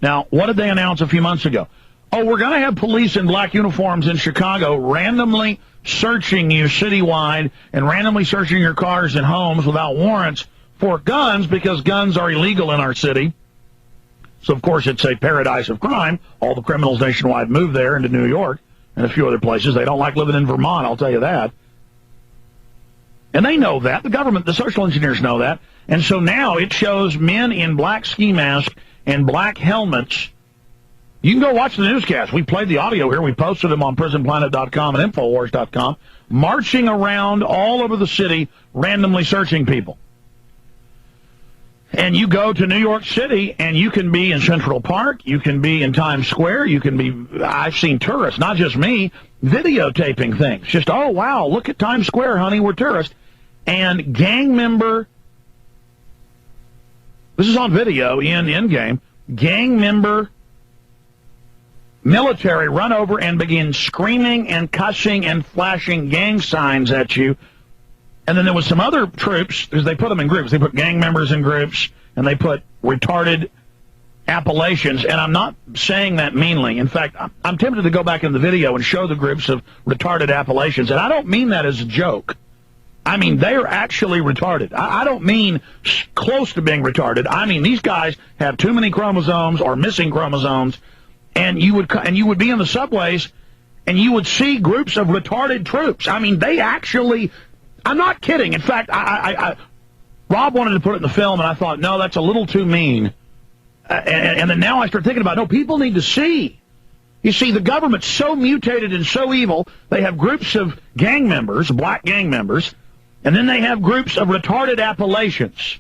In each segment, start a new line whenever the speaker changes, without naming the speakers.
Now, what did they announce a few months ago? Oh, we're going to have police in black uniforms in Chicago randomly searching you citywide and randomly searching your cars and homes without warrants for guns because guns are illegal in our city. So, of course, it's a paradise of crime. All the criminals nationwide move there into New York and a few other places. They don't like living in Vermont, I'll tell you that. And they know that. The government, the social engineers know that. And so now it shows men in black ski masks and black helmets. You can go watch the newscast. We played the audio here. We posted them on prisonplanet.com and Infowars.com, marching around all over the city, randomly searching people. And you go to New York City, and you can be in Central Park, you can be in Times Square, you can be, I've seen tourists, not just me, videotaping things. Just, oh, wow, look at Times Square, honey, we're tourists. And gang member, this is on video in game, gang member military run over and begin screaming and cussing and flashing gang signs at you. And then there was some other troops, because they put them in groups. They put gang members in groups, and they put retarded Appalachians. And I'm not saying that meanly. In fact, I'm tempted to go back in the video and show the groups of retarded Appalachians. And I don't mean that as a joke. I mean, they are actually retarded. I don't mean close to being retarded. I mean, these guys have too many chromosomes or missing chromosomes. And you would be in the subways, and you would see groups of retarded troops. I mean, they actually... I'm not kidding. In fact, Rob wanted to put it in the film, and I thought, no, that's a little too mean. And then now I start thinking about, no, people need to see. You see, the government's so mutated and so evil, they have groups of gang members, black gang members, and then they have groups of retarded Appalachians.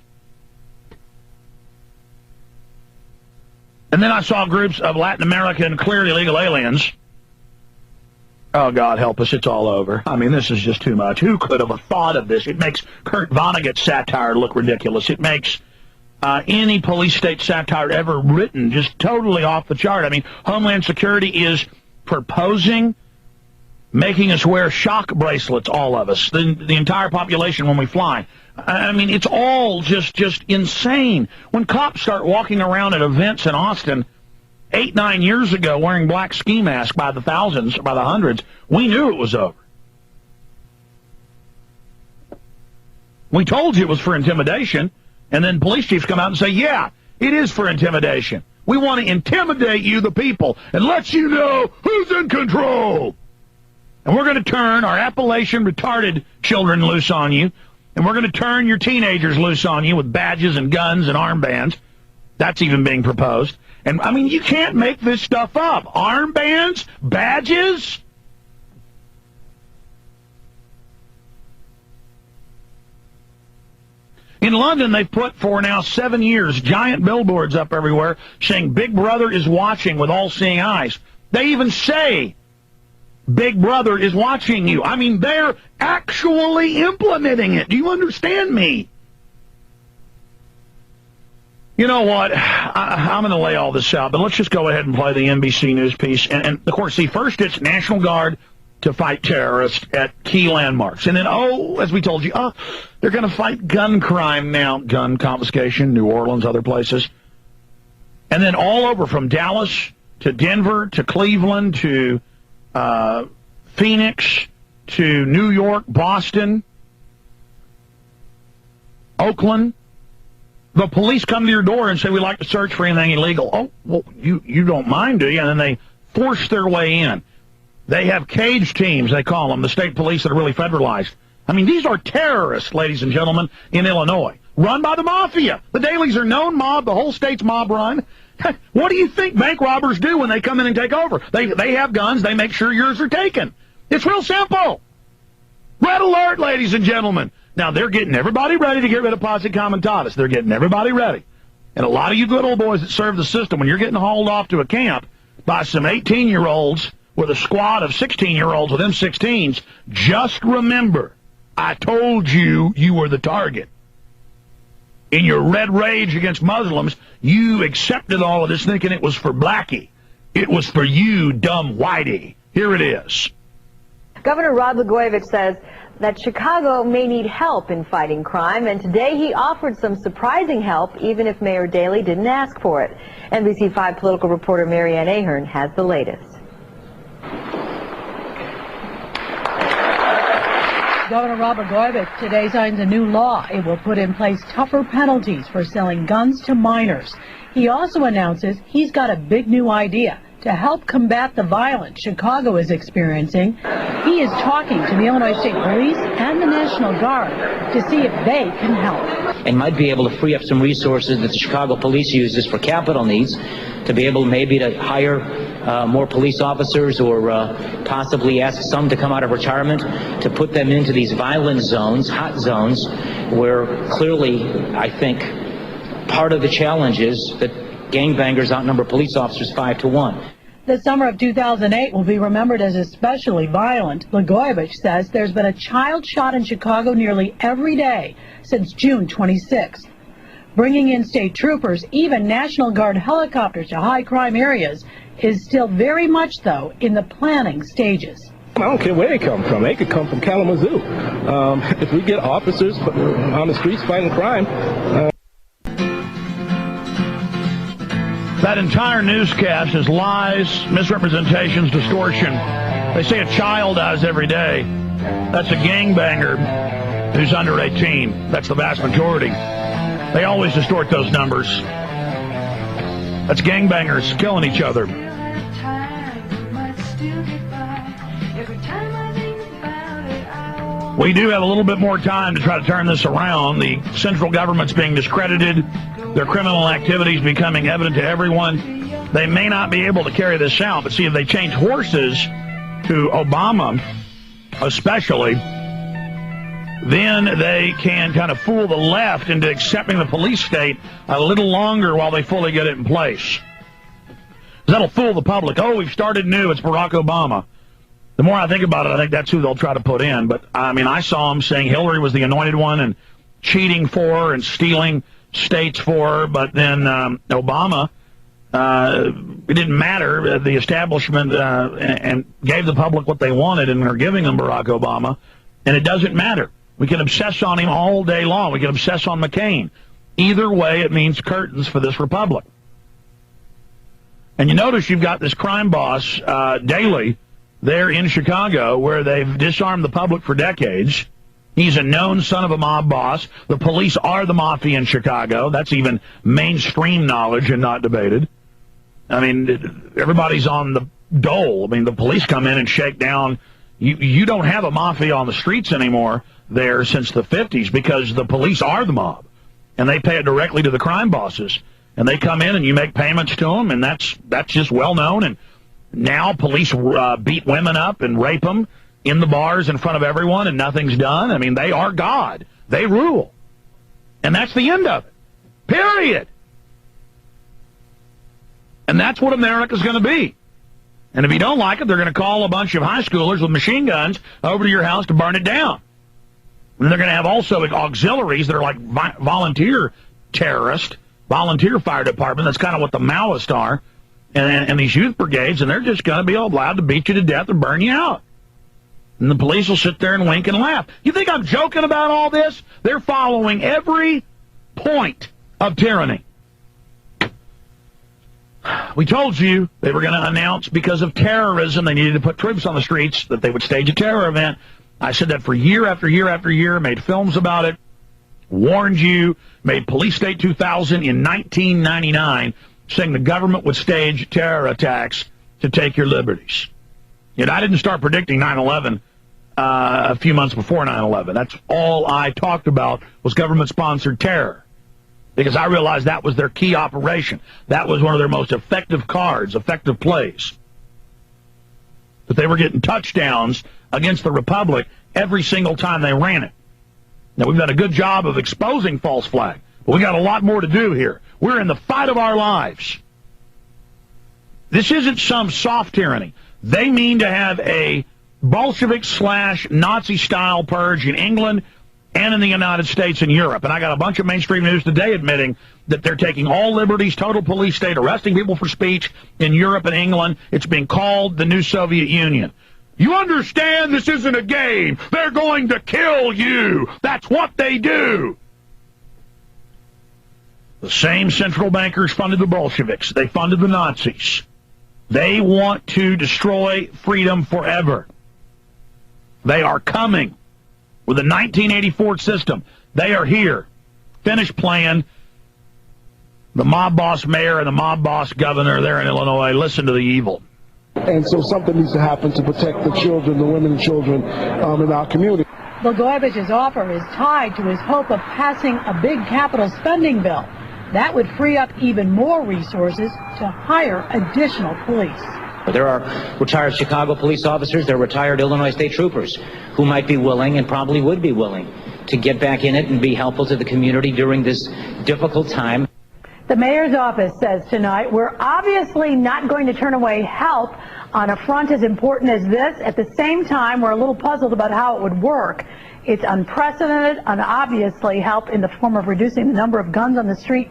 And then I saw groups of Latin American clearly illegal aliens. Oh, God help us, it's all over. I mean, this is just too much. Who could have thought of this? It makes Kurt Vonnegut's satire look ridiculous. It makes any police state satire ever written just totally off the chart. I mean, Homeland Security is proposing making us wear shock bracelets, all of us, the entire population when we fly. I mean, it's all just insane. When cops start walking around at events in Austin 8-9 years ago wearing black ski masks by the thousands, by the hundreds, we knew it was over. We told you it was for intimidation, and then police chiefs come out and say, yeah, it is for intimidation. We want to intimidate you, the people, and let you know who's in control. And we're going to turn our Appalachian retarded children loose on you, and we're going to turn your teenagers loose on you with badges and guns and armbands. That's even being proposed. And, I mean, you can't make this stuff up. Armbands, badges. In London, they've put for now 7 years giant billboards up everywhere saying Big Brother is watching with all-seeing eyes. They even say Big Brother is watching you. I mean, they're actually implementing it. Do you understand me? You know what? I'm going to lay all this out, but let's just go ahead and play the NBC News piece. And of course, see, first it's National Guard to fight terrorists at key landmarks. And then, as we told you, they're going to fight gun crime now, gun confiscation, New Orleans, other places. And then all over from Dallas to Denver to Cleveland to Phoenix to New York, Boston, Oakland. The police come to your door and say, we'd like to search for anything illegal. Oh, well, you don't mind, do you? And then they force their way in. They have cage teams, they call them, the state police that are really federalized. I mean, these are terrorists, ladies and gentlemen, in Illinois, run by the mafia. The Dailies are known mob, the whole state's mob run. What do you think bank robbers do when they come in and take over? They have guns, they make sure yours are taken. It's real simple. Red alert, ladies and gentlemen. Now, they're getting everybody ready to get rid of Posse Comitatus. They're getting everybody ready. And a lot of you good old boys that serve the system, when you're getting hauled off to a camp by some 18-year-olds with a squad of 16-year-olds with M16s, just remember, I told you you were the target. In your red rage against Muslims, you accepted all of this thinking it was for Blackie. It was for you, dumb whitey. Here it is.
Governor Rod Blagojevich says that Chicago may need help in fighting crime, and today he offered some surprising help, even if Mayor Daley didn't ask for it. NBC5 political reporter Marianne Ahern has the latest.
Governor Robert Blagojevich today signs a new law. It will put in place tougher penalties for selling guns to minors. He also announces he's got a big new idea to help combat the violence Chicago is experiencing. He is talking to the Illinois State Police and the National Guard to see if they can help.
And might be able to free up some resources that the Chicago police uses for capital needs to be able maybe to hire more police officers, or possibly ask some to come out of retirement to put them into these violent zones, hot zones, where clearly I think part of the challenge is that gangbangers outnumber police officers 5 to 1.
The summer of 2008 will be remembered as especially violent. Blagojevich says there's been a child shot in Chicago nearly every day since June 26th. Bringing in state troopers, even National Guard helicopters to high crime areas, is still very much, though, in the planning stages.
I don't care where they come from. They could come from Kalamazoo. If we get officers on the streets fighting crime.
That entire newscast is lies, misrepresentations, distortion. They say a child dies every day. That's a gangbanger who's under 18. That's the vast majority. They always distort those numbers. That's gangbangers killing each other. We do have a little bit more time to try to turn this around. The central government's being discredited. Their criminal activities becoming evident to everyone. They may not be able to carry this out, but see, if they change horses to Obama, especially, then they can kind of fool the left into accepting the police state a little longer while they fully get it in place. That'll fool the public. Oh, we've started new. It's Barack Obama. The more I think about it, I think that's who they'll try to put in. But, I mean, I saw them saying Hillary was the anointed one and cheating for her and stealing states for her. But then Obama, it didn't matter. The establishment and gave the public what they wanted, and they're giving them Barack Obama. And it doesn't matter. We can obsess on him all day long. We can obsess on McCain. Either way, it means curtains for this republic. And you notice you've got this crime boss, Daley, there in Chicago, where they've disarmed the public for decades. He's a known son of a mob boss. The police are the mafia in Chicago. That's even mainstream knowledge and not debated. I mean, everybody's on the dole. I mean, the police come in and shake down. You don't have a mafia on the streets anymore there since the 50s, because the police are the mob, and they pay it directly to the crime bosses. And they come in and you make payments to them, and that's just well known. And now police beat women up and rape them in the bars in front of everyone, and nothing's done. I mean, they are God. They rule. And that's the end of it. Period. And that's what America's going to be. And if you don't like it, they're going to call a bunch of high schoolers with machine guns over to your house to burn it down. And they're going to have also auxiliaries that are like volunteer terrorists, volunteer fire department. That's kind of what the Maoists are. And these youth brigades, and they're just going to be allowed to beat you to death and burn you out. And the police will sit there and wink and laugh. You think I'm joking about all this? They're following every point of tyranny. We told you they were going to announce, because of terrorism, they needed to put troops on the streets, that they would stage a terror event. I said that for year after year after year, made films about it, warned you, made Police State 2000 in 1999, saying the government would stage terror attacks to take your liberties. Yet I didn't start predicting 9/11 a few months before 9/11. That's all I talked about, was government-sponsored terror, because I realized that was their key operation. That was one of their most effective cards, effective plays. But they were getting touchdowns against the Republic every single time they ran it. Now, we've done a good job of exposing false flag, but we got a lot more to do here. We're in the fight of our lives. This isn't some soft tyranny. They mean to have a Bolshevik/Nazi-style purge in England and in the United States and Europe. And I got a bunch of mainstream news today admitting that they're taking all liberties, total police state, arresting people for speech in Europe and England. It's being called the new Soviet Union. You understand this isn't a game. They're going to kill you. That's what they do. The same central bankers funded the Bolsheviks. They funded the Nazis. They want to destroy freedom forever. They are coming with the 1984 system. They are here. Finished plan. The mob boss mayor and the mob boss governor there in Illinois, listen to the evil.
And so something needs to happen to protect the children, the women and children in our community.
Blagojevich's offer is tied to his hope of passing a big capital spending bill. That would free up even more resources to hire additional police.
There are retired Chicago police officers, there are retired Illinois state troopers who might be willing and probably would be willing to get back in it and be helpful to the community during this difficult time.
The mayor's office says tonight, we're obviously not going to turn away help on a front as important as this. At the same time, we're a little puzzled about how it would work. It's unprecedented and obviously help in the form of reducing the number of guns on the street.